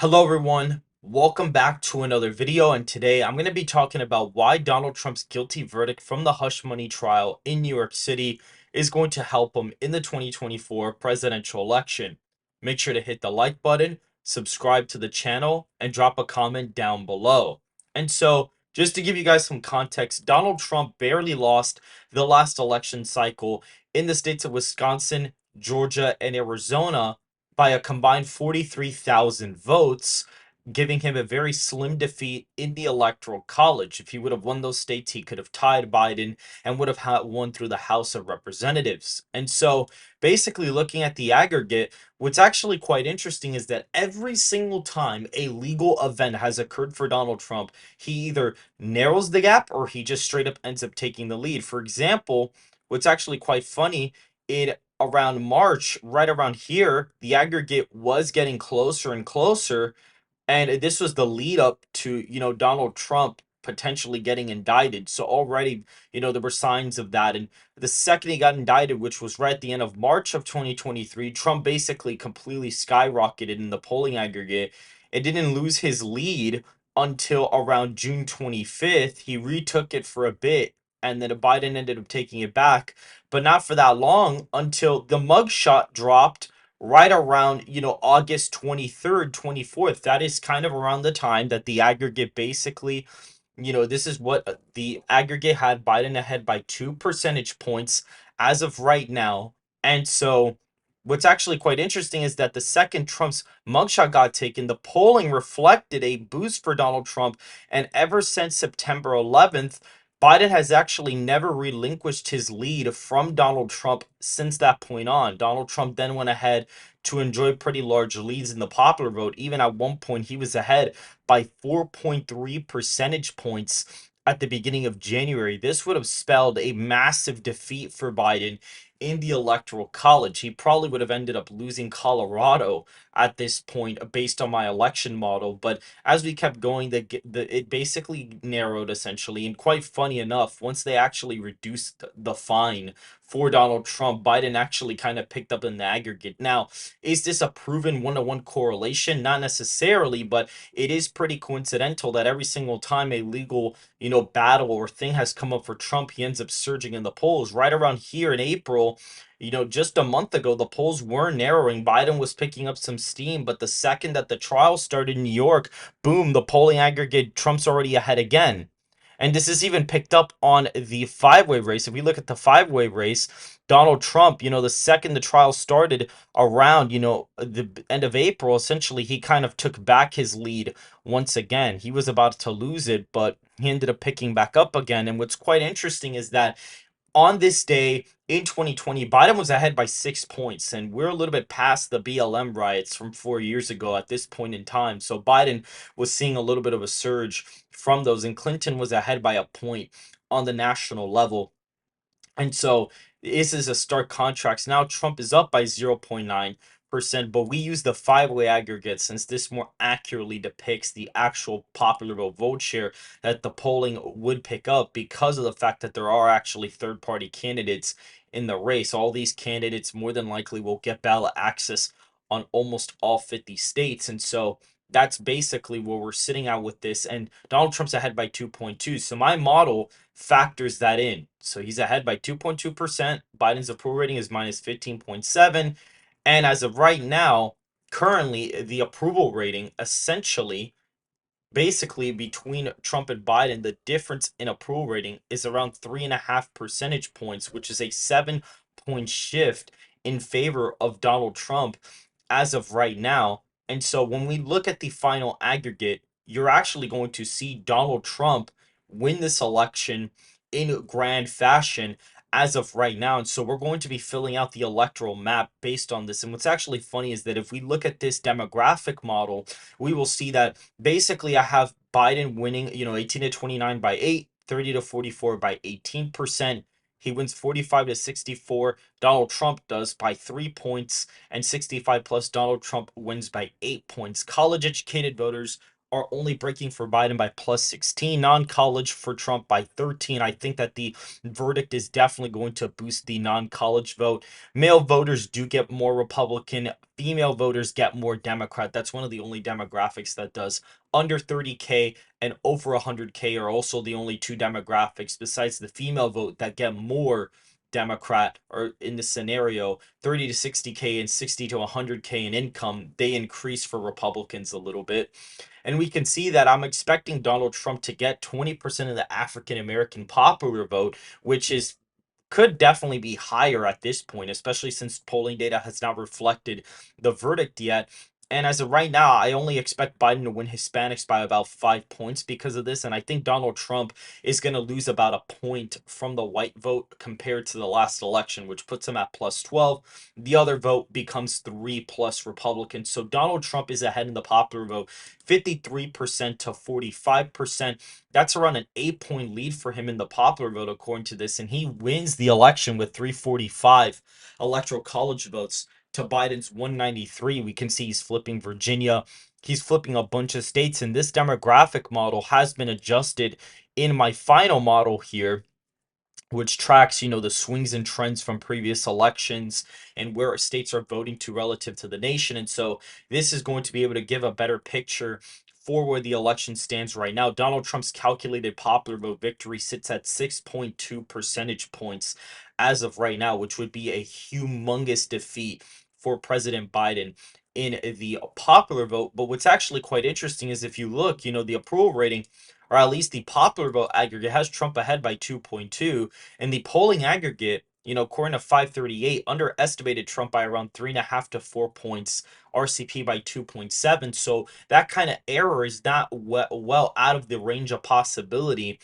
Hello everyone, welcome back to another video, and today I'm going to be talking about why Donald Trump's guilty verdict from the hush money trial in New York City is going to help him in the 2024 presidential election. Make sure to hit the like button, subscribe to the channel, and drop a comment down below. And so, just to give you guys some context, Donald Trump barely lost the last election cycle in the states of Wisconsin, Georgia, and Arizona by a combined 43,000 votes, giving him a very slim defeat in the electoral college. If he would have won those states, he could have tied Biden and would have won through the House of Representatives. And so, basically, looking at the aggregate, what's actually quite interesting is that every single time a legal event has occurred for Donald Trump, he either narrows the gap or he just straight up ends up taking the lead. For example, what's actually quite funny, it around March, right around here, the aggregate was getting closer and closer. And this was the lead up to, Donald Trump potentially getting indicted. So already, there were signs of that. And the second he got indicted, which was right at the end of March of 2023, Trump basically completely skyrocketed in the polling aggregate. It didn't lose his lead until around June 25th. He retook it for a bit, and then Biden ended up taking it back, but not for that long until the mugshot dropped right around, August 23rd, 24th. That is kind of around the time that the aggregate basically, this is what the aggregate had Biden ahead by 2 percentage points as of right now. And so what's actually quite interesting is that the second Trump's mugshot got taken, the polling reflected a boost for Donald Trump. And ever since September 11th, Biden has actually never relinquished his lead from Donald Trump since that point on. Donald Trump then went ahead to enjoy pretty large leads in the popular vote. Even at one point, he was ahead by 4.3 percentage points at the beginning of January. This would have spelled a massive defeat for Biden in the electoral college. He probably would have ended up losing Colorado at this point based on my election model. But as we kept going, it basically narrowed essentially. And quite funny enough, once they actually reduced the fine for Donald Trump, Biden actually kind of picked up in the aggregate. Now, is this a proven one-to-one correlation? Not necessarily, but it is pretty coincidental that every single time a legal, battle or thing has come up for Trump, he ends up surging in the polls. Right around here in April, just a month ago, the polls were narrowing. Biden was picking up some steam, but the second that the trial started in New York, boom, the polling aggregate, Trump's already ahead again. And this is even picked up on the five-way race. If we look at the five-way race, Donald Trump, the second the trial started around, the end of April, essentially, he kind of took back his lead once again. He was about to lose it, but he ended up picking back up again. And what's quite interesting is that on this day in 2020, Biden was ahead by 6 points, and we're a little bit past the BLM riots from 4 years ago at this point in time. So Biden was seeing a little bit of a surge from those, and Clinton was ahead by a point on the national level. And so this is a stark contrast. Now Trump is up by 0.9%, but we use the five-way aggregate since this more accurately depicts the actual popular vote share that the polling would pick up because of the fact that there are actually third-party candidates in the race. All these candidates more than likely will get ballot access on almost all 50 states. And so that's basically where we're sitting at with this. And Donald Trump's ahead by 2.2. So my model factors that in. So he's ahead by 2.2%. Biden's approval rating is minus 15.7. And as of right now, currently the approval rating essentially basically between Trump and Biden, the difference in approval rating is around 3.5 percentage points, which is a 7 point shift in favor of Donald Trump as of right now. And so when we look at the final aggregate, you're actually going to see Donald Trump win this election in grand fashion as of right now. And so we're going to be filling out the electoral map based on this. And what's actually funny is that if we look at this demographic model, we will see that basically I have Biden winning, 18 to 29 by 8, 30 to 44 by 18%. He wins 45 to 64. Donald Trump does by 3 points, and 65 plus Donald Trump wins by 8 points. College educated voters are only breaking for Biden by plus 16, non-college for Trump by 13. I think that the verdict is definitely going to boost the non-college vote. Male voters do get more Republican, female voters get more Democrat. That's one of the only demographics that does. Under 30K and over 100K are also the only two demographics besides the female vote that get more Democrat, or in this scenario 30 to 60K and 60 to 100K in income, they increase for Republicans a little bit. And we can see that I'm expecting Donald Trump to get 20% of the African American popular vote, which is could definitely be higher at this point, especially since polling data has not reflected the verdict yet. And as of right now, I only expect Biden to win Hispanics by about 5 points because of this. And I think Donald Trump is going to lose about a point from the white vote compared to the last election, which puts him at plus 12. The other vote becomes 3 plus Republicans. So Donald Trump is ahead in the popular vote 53% to 45%. That's around an 8 point lead for him in the popular vote, according to this. And he wins the election with 345 electoral college votes to Biden's 193. We can see he's flipping Virginia. He's flipping a bunch of states. And this demographic model has been adjusted in my final model here, which tracks, the swings and trends from previous elections and where states are voting to relative to the nation. And so this is going to be able to give a better picture for where the election stands right now. Donald Trump's calculated popular vote victory sits at 6.2 percentage points as of right now, which would be a humongous defeat for President Biden in the popular vote. But what's actually quite interesting is if you look, the approval rating, or at least the popular vote aggregate, has Trump ahead by 2.2. And the polling aggregate, according to 538, underestimated Trump by around 3.5 to 4 points, RCP by 2.7. So that kind of error is not well out of the range of possibility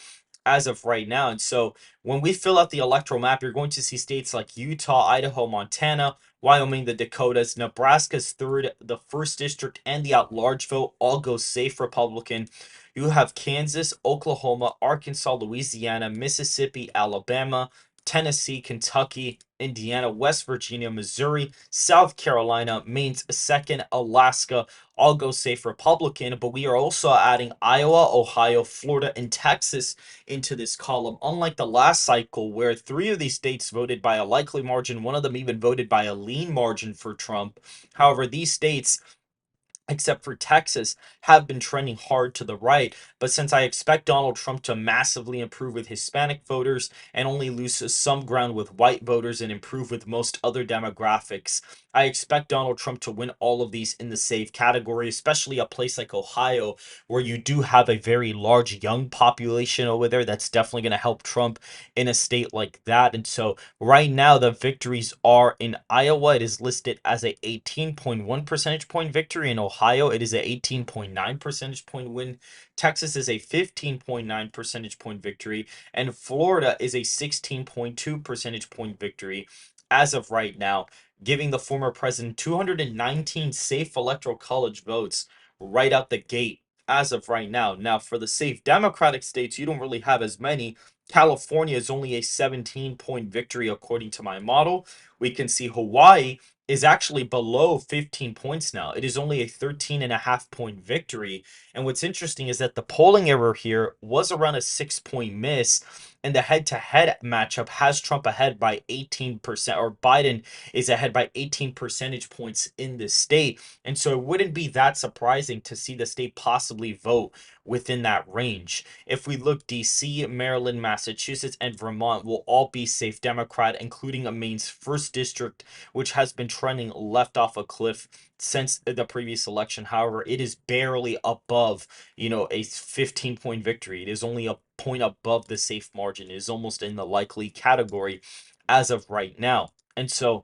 as of right now. And so when we fill out the electoral map, you're going to see states like Utah, Idaho, Montana, Wyoming, the Dakotas, Nebraska's third, the first district, and the at-large vote all go safe Republican. You have Kansas, Oklahoma, Arkansas, Louisiana, Mississippi, Alabama, Tennessee, Kentucky, Indiana, West Virginia, Missouri, South Carolina, Maine's second, Alaska, all go safe Republican. But we are also adding Iowa, Ohio, Florida, and Texas into this column. Unlike the last cycle, where 3 of these states voted by a likely margin, one of them even voted by a lean margin for Trump. However, these states, except for Texas, have been trending hard to the right. But since I expect Donald Trump to massively improve with Hispanic voters and only lose some ground with white voters and improve with most other demographics, I expect Donald Trump to win all of these in the safe category, especially a place like Ohio, where you do have a very large young population over there. That's definitely going to help Trump in a state like that. And so right now, the victories are in Iowa. It is listed as a 18.1 percentage point victory. In Ohio, it is a 18.9 percentage point win. Texas is a 15.9 percentage point victory. And Florida is a 16.2 percentage point victory as of right now, giving the former president 219 safe electoral college votes right out the gate as of right now. Now, for the safe Democratic states, you don't really have as many. California is only a 17-point victory according to my model. We can see Hawaii is actually below 15 points now. It is only a 13.5-point victory. And what's interesting is that the polling error here was around a 6-point miss. And the head-to-head matchup has Trump ahead by 18%, or Biden is ahead by 18 percentage points in this state. And so it wouldn't be that surprising to see the state possibly vote within that range. If we look, DC, Maryland, Massachusetts, and Vermont will all be safe Democrat, including Maine's first district, which has been trending left off a cliff since the previous election. However, it is barely above, a 15-point victory. It is only a point above the safe margin. It is almost in the likely category as of right now. And so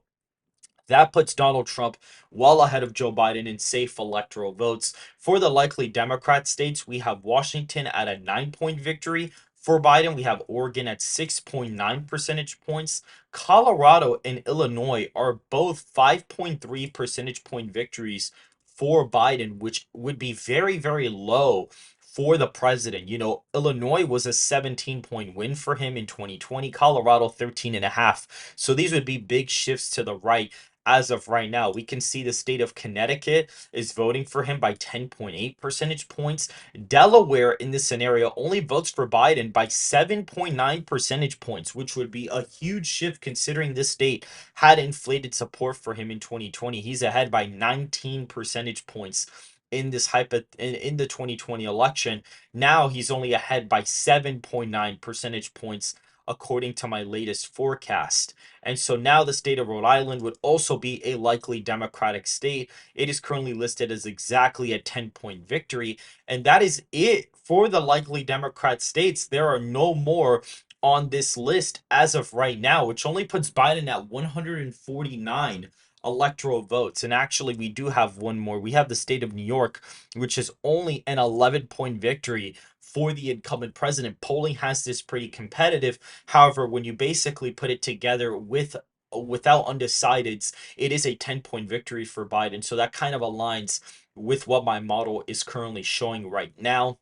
that puts Donald Trump well ahead of Joe Biden in safe electoral votes. For the likely Democrat states, we have Washington at a 9-point victory. For Biden, we have Oregon at 6.9 percentage points. Colorado and Illinois are both 5.3 percentage point victories for Biden, which would be very, very low for the president. Illinois was a 17-point win for him in 2020, Colorado 13.5. So these would be big shifts to the right as of right now. We can see the state of Connecticut is voting for him by 10.8 percentage points. Delaware, in this scenario, only votes for Biden by 7.9 percentage points, which would be a huge shift considering this state had inflated support for him in 2020. He's ahead by 19 percentage points in this in the 2020 election. Now he's only ahead by 7.9 percentage points according to my latest forecast. And so now the state of Rhode Island would also be a likely Democratic state. It is currently listed as exactly a 10-point victory. And that is it for the likely Democrat states. There are no more on this list as of right now, which only puts Biden at 149 electoral votes. And actually, we do have one more. We have the state of New York, which is only an 11-point victory for the incumbent president. Polling has this pretty competitive. However, when you basically put it together without undecideds, it is a 10-point victory for Biden. So that kind of aligns with what my model is currently showing right now.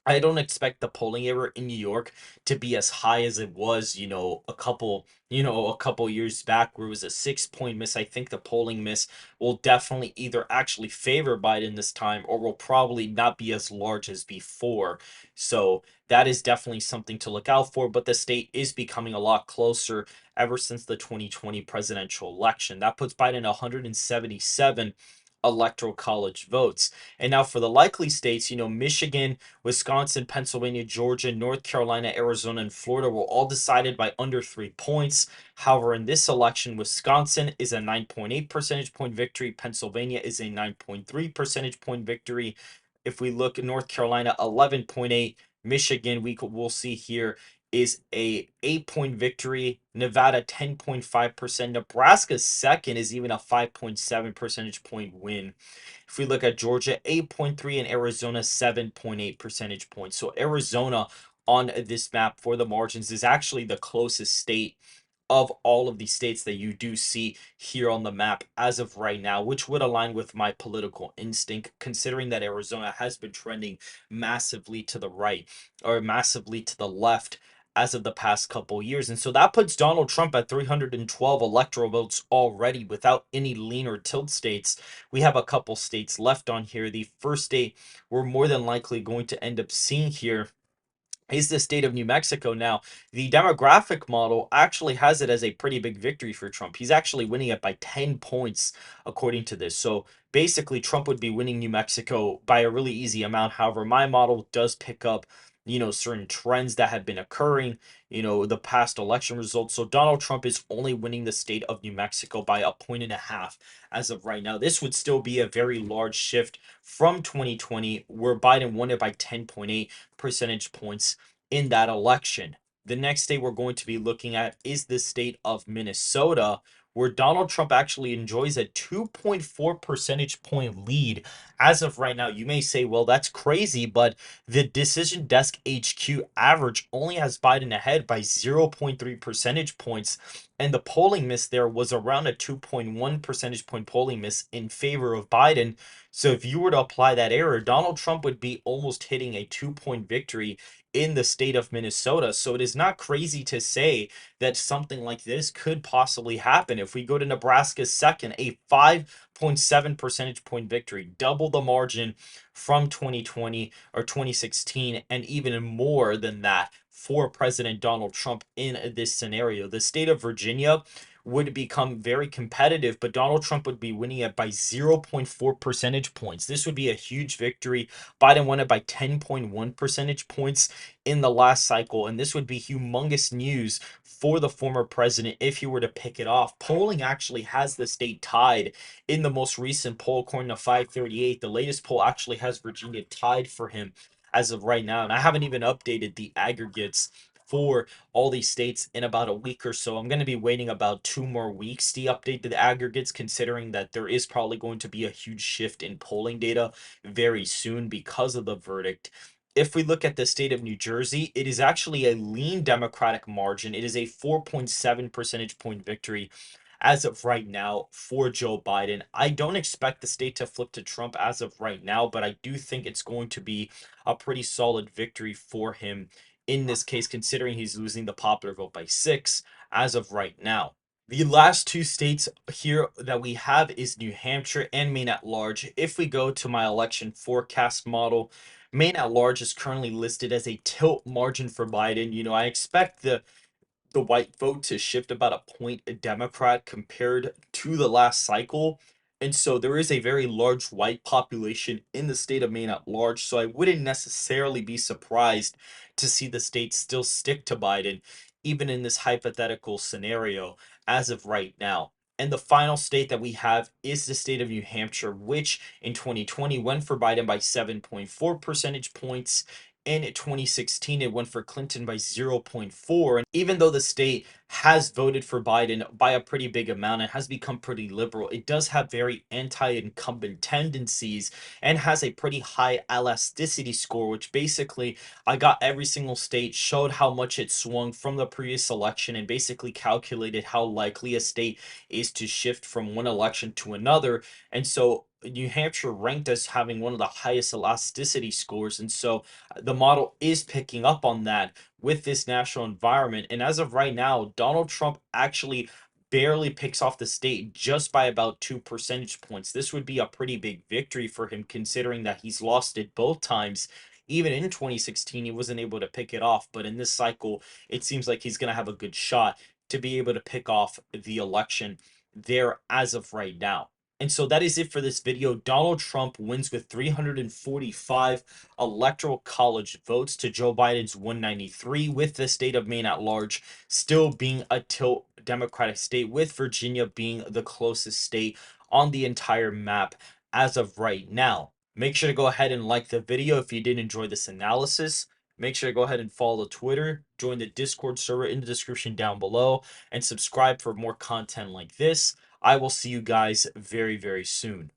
I don't expect the polling error in New York to be as high as it was, a couple years back where it was a 6-point miss. I think the polling miss will definitely either actually favor Biden this time or will probably not be as large as before. So that is definitely something to look out for. But the state is becoming a lot closer ever since the 2020 presidential election. That puts Biden 177 electoral college votes. And now for the likely states, Michigan, Wisconsin, Pennsylvania, Georgia, North Carolina, Arizona, and Florida were all decided by under 3 points. However, in this election, Wisconsin is a 9.8 percentage point victory. Pennsylvania is a 9.3 percentage point victory. If we look at North Carolina, 11.8. Michigan, we'll see here is a 8-point victory. Nevada 10.5%. Nebraska's second is even a 5.7 percentage point win. If we look at Georgia, 8.3, and Arizona 7.8 percentage points. So Arizona on this map for the margins is actually the closest state of all of these states that you do see here on the map as of right now, which would align with my political instinct, considering that Arizona has been trending massively to the right or massively to the left as of the past couple years. And so that puts Donald Trump at 312 electoral votes already without any lean or tilt states. We have a couple states left on here. The first state we're more than likely going to end up seeing here is the state of New Mexico. Now, the demographic model actually has it as a pretty big victory for Trump. He's actually winning it by 10 points, according to this. So basically, Trump would be winning New Mexico by a really easy amount. However, my model does pick up, certain trends that have been occurring, the past election results. So Donald Trump is only winning the state of New Mexico by a point and a half as of right now. This would still be a very large shift from 2020, where Biden won it by 10.8 percentage points in that election. The next state we're going to be looking at is the state of Minnesota, where Donald Trump actually enjoys a 2.4 percentage point lead as of right now. You may say, well, that's crazy, but the Decision Desk HQ average only has Biden ahead by 0.3 percentage points. And the polling miss there was around a 2.1 percentage point polling miss in favor of Biden. So if you were to apply that error, Donald Trump would be almost hitting a 2-point victory in the state of Minnesota. So it is not crazy to say that something like this could possibly happen. If we go to Nebraska's second, a 5.7 percentage point victory, double the margin from 2020 or 2016, and even more than that for President Donald Trump in this scenario. The state of Virginia would become very competitive, but Donald Trump would be winning it by 0.4 percentage points. This would be a huge victory. Biden won it by 10.1 percentage points in the last cycle, and this would be humongous news for the former president if he were to pick it off. Polling actually has the state tied in the most recent poll, according to 538. The latest poll actually has Virginia tied for him as of right now, and I haven't even updated the aggregates for all these states in about a week or so. I'm going to be waiting about 2 more weeks to update the aggregates, considering that there is probably going to be a huge shift in polling data very soon because of the verdict. If we look at the state of New Jersey, it is actually a lean Democratic margin. It is a 4.7 percentage point victory as of right now for Joe Biden. I don't expect the state to flip to Trump as of right now, but I do think it's going to be a pretty solid victory for him in this case, considering he's losing the popular vote by 6 as of right now. The last two states here that we have is New Hampshire and Maine at large. If we go to my election forecast model, Maine at large is currently listed as a tilt margin for Biden. I expect the white vote to shift about a point a Democrat compared to the last cycle. And so there is a very large white population in the state of Maine at large. So I wouldn't necessarily be surprised to see the state still stick to Biden, even in this hypothetical scenario as of right now. And the final state that we have is the state of New Hampshire, which in 2020 went for Biden by 7.4 percentage points. In 2016, it went for Clinton by 0.4. And even though the state has voted for Biden by a pretty big amount and has become pretty liberal, it does have very anti-incumbent tendencies and has a pretty high elasticity score, which basically I got every single state, showed how much it swung from the previous election, and basically calculated how likely a state is to shift from one election to another. And so New Hampshire ranked as having one of the highest elasticity scores. And so the model is picking up on that with this national environment. And as of right now, Donald Trump actually barely picks off the state just by about 2 percentage points. This would be a pretty big victory for him, considering that he's lost it both times. Even in 2016, he wasn't able to pick it off. But in this cycle, it seems like he's going to have a good shot to be able to pick off the election there as of right now. And so that is it for this video. Donald Trump wins with 345 electoral college votes to Joe Biden's 193, with the state of Maine at large still being a tilt Democratic state, with Virginia being the closest state on the entire map as of right now. Make sure to go ahead and like the video if you did enjoy this analysis. Make sure to go ahead and follow Twitter, join the Discord server in the description down below, and subscribe for more content like this. I will see you guys very, very soon.